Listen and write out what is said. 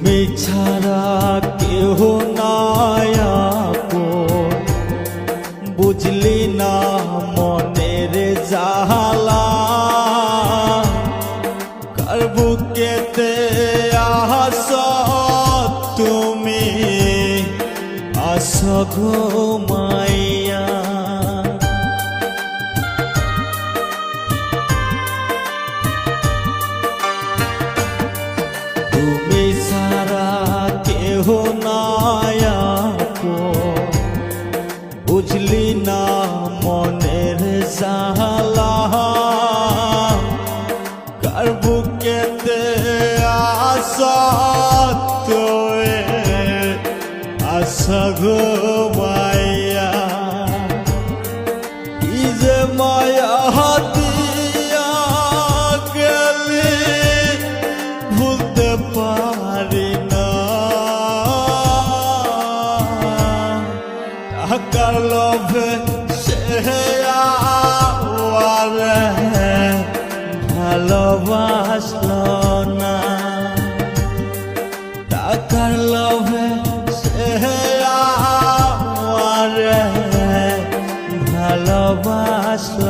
তুমি ছাড়া কেহ নাই আপন, বুঝলি না মনের জালা, কার বুকেতে আস তুমি আস ঘুমাইয়া। তুমি ছাড়া কেহ নাই আপন, বুঝলি না মনের জালা, কার বুকেতে আস তুই আস ঘুমাইয়া। কি যে মায়া দিয়া গেলি ভুলতে পারি না, টাকার লোভে সে আওয়ারে ভালোবাসল না, টাকার লোভে সে আওয়ারে ভালোবাসল